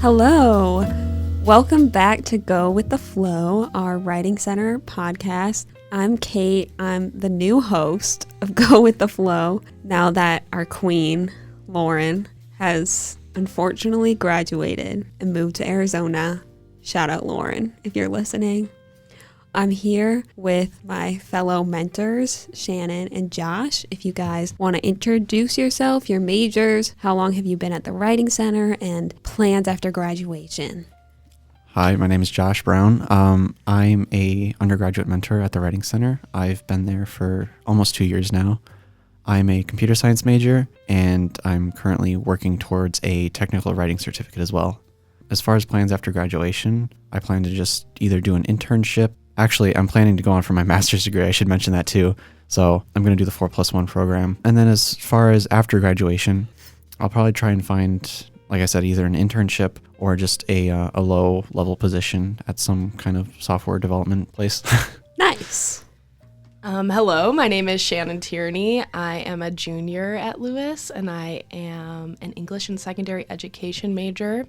Hello. Welcome back to Go with the Flow, our Writing Center podcast. I'm Kate. I'm the new host of Go with the Flow now that our queen, Lauren, has unfortunately graduated and moved to Arizona. Shout out, Lauren, if you're listening. I'm here with my fellow mentors, Shannon and Josh. If you guys want to introduce yourself, your majors, how long have you been at the Writing Center, and plans after graduation? Hi, my name is Josh Brown. I'm a undergraduate mentor at the Writing Center. I've been there for almost 2 years now. I'm a computer science major, and I'm currently working towards a technical writing certificate as well. As far as plans after graduation, I plan to just either do an internship. Actually, I'm planning to go on for my master's degree. I should mention that too. So I'm going to do the 4+1 program. And then as far as after graduation, I'll probably try and find, like I said, either an internship or just a low level position at some kind of software development place. Nice. Hello, my name is Shannon Tierney. I am a junior at Lewis, and I am an English and secondary education major.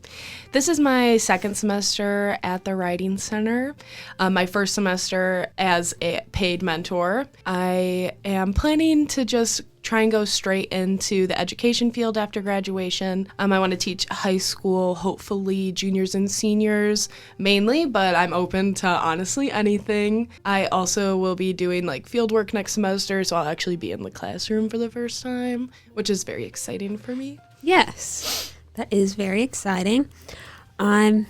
This is my second semester at the Writing Center, my first semester as a paid mentor. I am planning to just try and go straight into the education field after graduation. I want to teach high school, hopefully juniors and seniors mainly, but I'm open to honestly anything. I also will be doing like field work next semester, so I'll actually be in the classroom for the first time, which is very exciting for me. Yes, that is very exciting. I'm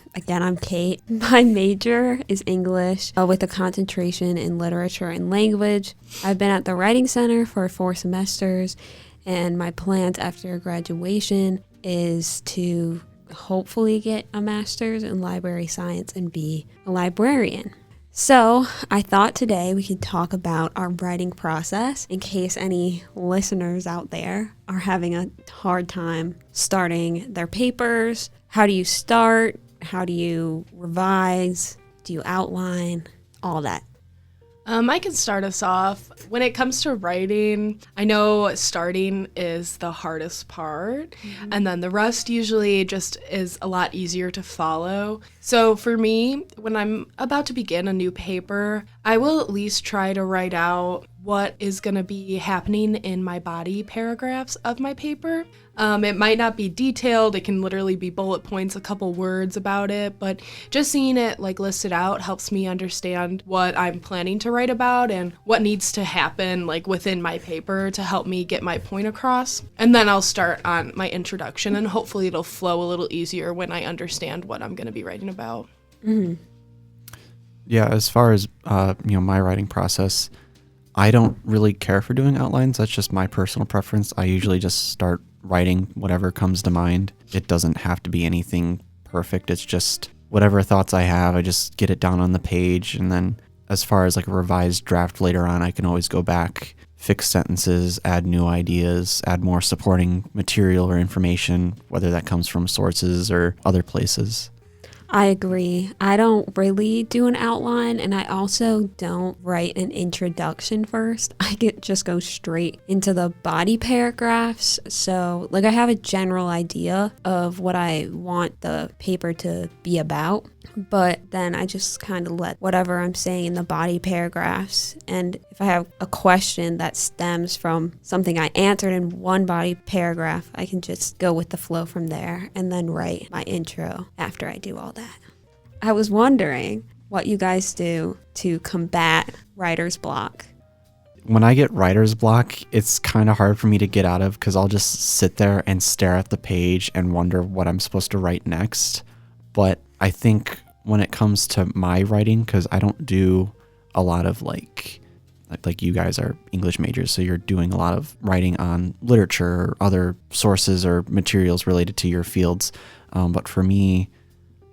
Kate. My major is English with a concentration in literature and language. I've been at the Writing Center for 4 semesters, and my plans after graduation is to hopefully get a master's in library science and be a librarian. So I thought today we could talk about our writing process in case any listeners out there are having a hard time starting their papers. How do you start? How do you revise? Do you outline? All that. I can start us off. When it comes to writing, I know starting is the hardest part, and then the rest usually just is a lot easier to follow. So for me, when I'm about to begin a new paper, I will at least try to write out what is going to be happening in my body paragraphs of my paper. It might not be detailed. It can literally be bullet points, a couple words about it, but just seeing it like listed out helps me understand what I'm planning to write about and what needs to happen like within my paper to help me get my point across. And then I'll start on my introduction, and hopefully it'll flow a little easier when I understand what I'm going to be writing about. Mm-hmm. Yeah, as far as my writing process, I don't really care for doing outlines. That's just my personal preference. I usually just start writing whatever comes to mind. It doesn't have to be anything perfect. It's just whatever thoughts I have, I just get it down on the page. And then as far as like a revised draft later on, I can always go back, fix sentences, add new ideas, add more supporting material or information, whether that comes from sources or other places. I agree. I don't really do an outline, and I also don't write an introduction first. I just go straight into the body paragraphs. So like I have a general idea of what I want the paper to be about, but then I just kind of let whatever I'm saying in the body paragraphs. And if I have a question that stems from something I answered in one body paragraph, I can just go with the flow from there and then write my intro after I do all that. I was wondering what you guys do to combat writer's block. When I get writer's block, it's kind of hard for me to get out of because I'll just sit there and stare at the page and wonder what I'm supposed to write next. But I think when it comes to my writing, because I don't do a lot of like you guys are English majors, so you're doing a lot of writing on literature or other sources or materials related to your fields. But for me,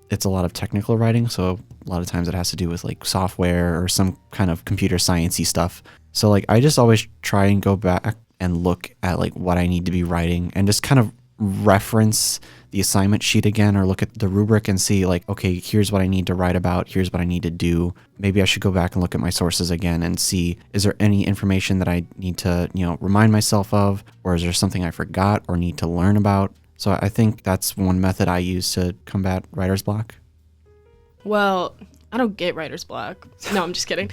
it's a lot of technical writing, so a lot of times it has to do with like software or some kind of computer sciencey stuff. So like I just always try and go back and look at like what I need to be writing and just kind of reference the assignment sheet again, or look at the rubric and see like, okay, here's what I need to write about, here's what I need to do. Maybe I should go back and look at my sources again and see, is there any information that I need to, remind myself of, or is there something I forgot or need to learn about? So I think that's one method I use to combat writer's block. Well, I don't get writer's block. No, I'm just kidding.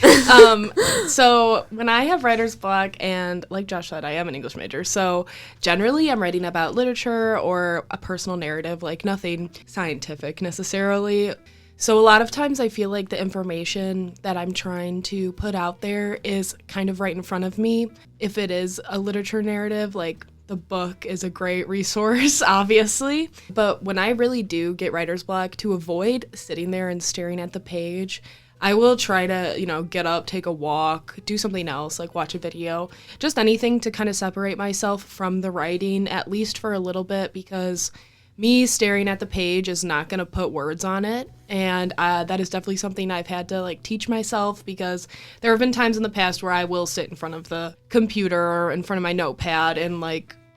So when I have writer's block, and like Josh said, I am an English major, so generally I'm writing about literature or a personal narrative, like nothing scientific necessarily. So a lot of times I feel like the information that I'm trying to put out there is kind of right in front of me. If it is a literature narrative, like the book is a great resource, obviously. But when I really do get writer's block, to avoid sitting there and staring at the page, I will try to, get up, take a walk, do something else, like watch a video, just anything to kind of separate myself from the writing, at least for a little bit, because me staring at the page is not going to put words on it. And that is definitely something I've had to teach myself, because there have been times in the past where I will sit in front of the computer or in front of my notepad and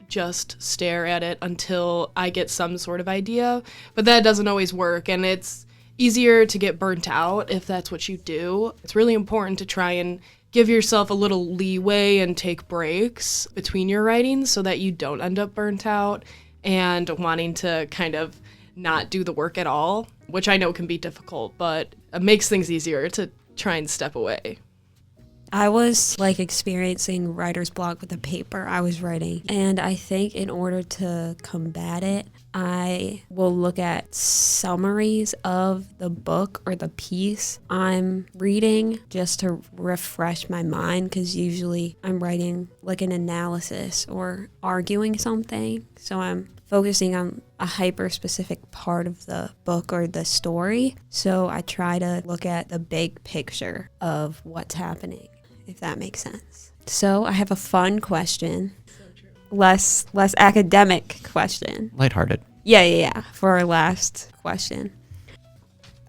just stare at it until I get some sort of idea. But that doesn't always work, and it's easier to get burnt out if that's what you do. It's really important to try and give yourself a little leeway and take breaks between your writings so that you don't end up burnt out and wanting to kind of not do the work at all, which I know can be difficult, but it makes things easier to try and step away. I was experiencing writer's block with the paper I was writing, and I think in order to combat it, I will look at summaries of the book or the piece I'm reading just to refresh my mind, because usually I'm writing an analysis or arguing something, so I'm focusing on a hyper-specific part of the book or the story. So I try to look at the big picture of what's happening, if that makes sense. So I have a fun question. So true. Less academic question. Lighthearted. Yeah. For our last question.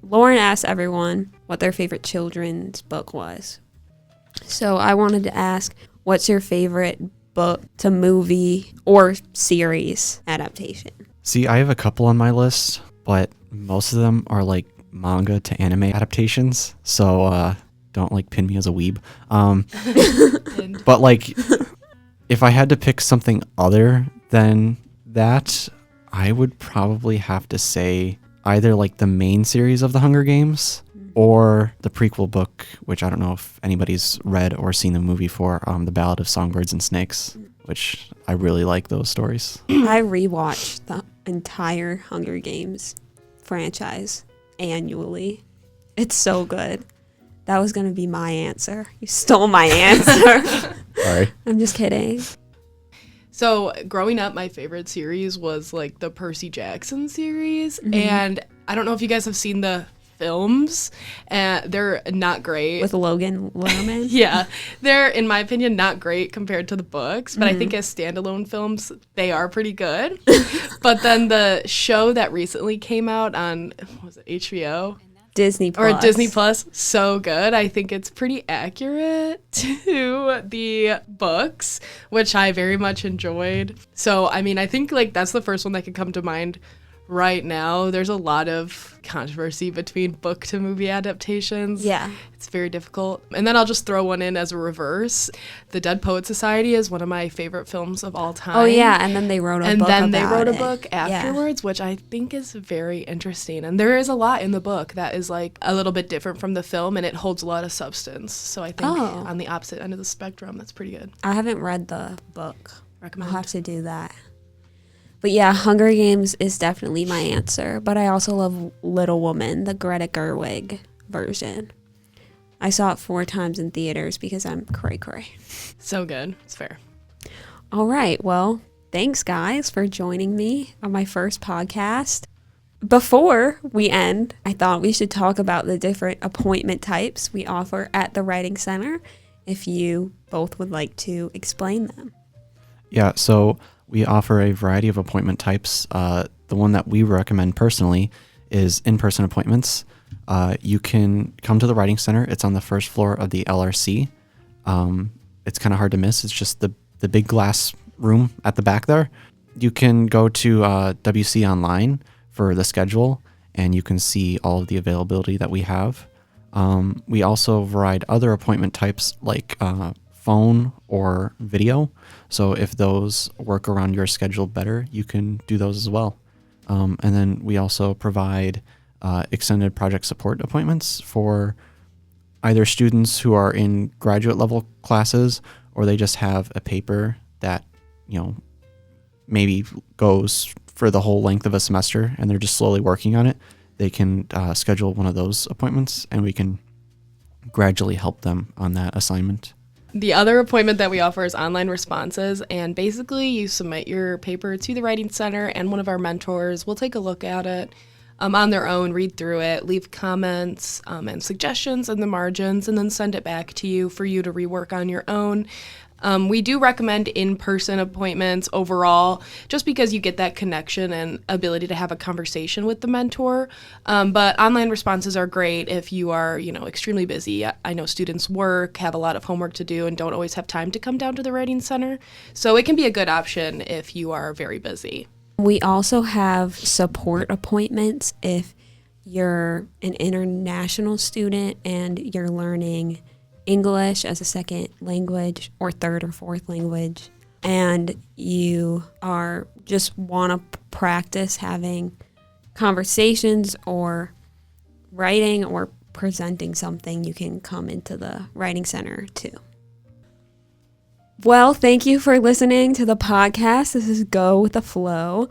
Lauren asked everyone what their favorite children's book was. So I wanted to ask, what's your favorite book to movie or series adaptation? See, I have a couple on my list, but most of them are manga to anime adaptations. So don't pin me as a weeb. But if I had to pick something other than that, I would probably have to say either the main series of the Hunger Games or the prequel book, which I don't know if anybody's read or seen the movie for, The Ballad of Songbirds and Snakes, which I really like those stories. I rewatched the entire Hunger Games franchise annually. It's so good. That was going to be my answer. You stole my answer. Sorry. I'm just kidding. So growing up, my favorite series was the Percy Jackson series. And I don't know if you guys have seen the films. They're not great. With Logan Lerman? Yeah. They're, in my opinion, not great compared to the books. But I think as standalone films, they are pretty good. But then the show that recently came out on, was it HBO? Disney Plus. Or Disney Plus, so good. I think it's pretty accurate to the books, which I very much enjoyed. So, I think that's the first one that could come to mind right now. There's a lot of controversy between book to movie adaptations. Yeah. It's very difficult. And then I'll just throw one in as a reverse. The Dead Poets Society is one of my favorite films of all time. Oh, yeah. And then they wrote a book book afterwards, which I think is very interesting. And there is a lot in the book that is a little bit different from the film, and it holds a lot of substance. So I think on the opposite end of the spectrum, that's pretty good. I haven't read the book. Recommend. I'll have to do that. But yeah, Hunger Games is definitely my answer. But I also love Little Woman, the Greta Gerwig version. I saw it 4 times in theaters because I'm cray-cray. So good. It's fair. All right. Well, thanks, guys, for joining me on my first podcast. Before we end, I thought we should talk about the different appointment types we offer at the Writing Center, if you both would like to explain them. Yeah, so we offer a variety of appointment types. The one that we recommend personally is in-person appointments. You can come to the Writing Center. It's on the first floor of the LRC. It's kind of hard to miss. It's just the big glass room at the back there. You can go to WC Online for the schedule, and you can see all of the availability that we have. We also provide other appointment types like phone or video. So if those work around your schedule better, you can do those as well. And then we also provide extended project support appointments for either students who are in graduate level classes, or they just have a paper that, maybe goes for the whole length of a semester and they're just slowly working on it. They can schedule one of those appointments and we can gradually help them on that assignment. The other appointment that we offer is online responses, and basically you submit your paper to the Writing Center and one of our mentors will take a look at it on their own, read through it, leave comments and suggestions in the margins, and then send it back to you for you to rework on your own. We do recommend in-person appointments overall, just because you get that connection and ability to have a conversation with the mentor. But online responses are great if you are, extremely busy. I know students work, have a lot of homework to do, and don't always have time to come down to the Writing Center. So it can be a good option if you are very busy. We also have support appointments if you're an international student and you're learning English as a second language or third or fourth language, and you are just want to practice having conversations or writing or presenting something, you can come into the Writing Center too. Well, thank you for listening to the podcast. This is Go with the Flow.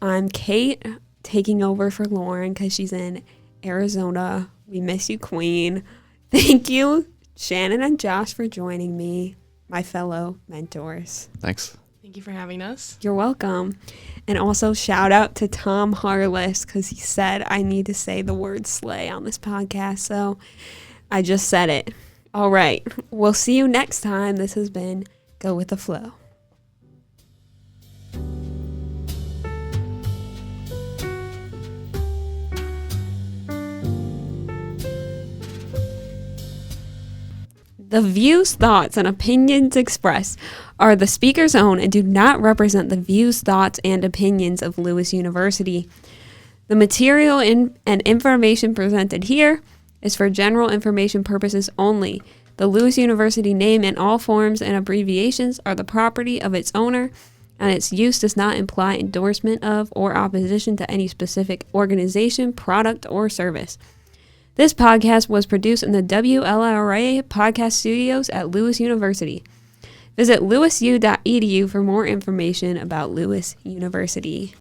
I'm Kate, taking over for Lauren because she's in Arizona. We miss you, Queen. Thank you, Shannon and Josh, for joining me, my fellow mentors. Thanks. Thank you for having us. You're welcome. And also shout out to Tom Harless because he said I need to say the word slay on this podcast. So I just said it. All right. We'll see you next time. This has been Go with the Flow. The views, thoughts, and opinions expressed are the speaker's own and do not represent the views, thoughts, and opinions of Lewis University. The material and information presented here is for general information purposes only. The Lewis University name and all forms and abbreviations are the property of its owner, and its use does not imply endorsement of or opposition to any specific organization, product, or service. This podcast was produced in the WLRA podcast studios at Lewis University. Visit lewisu.edu for more information about Lewis University.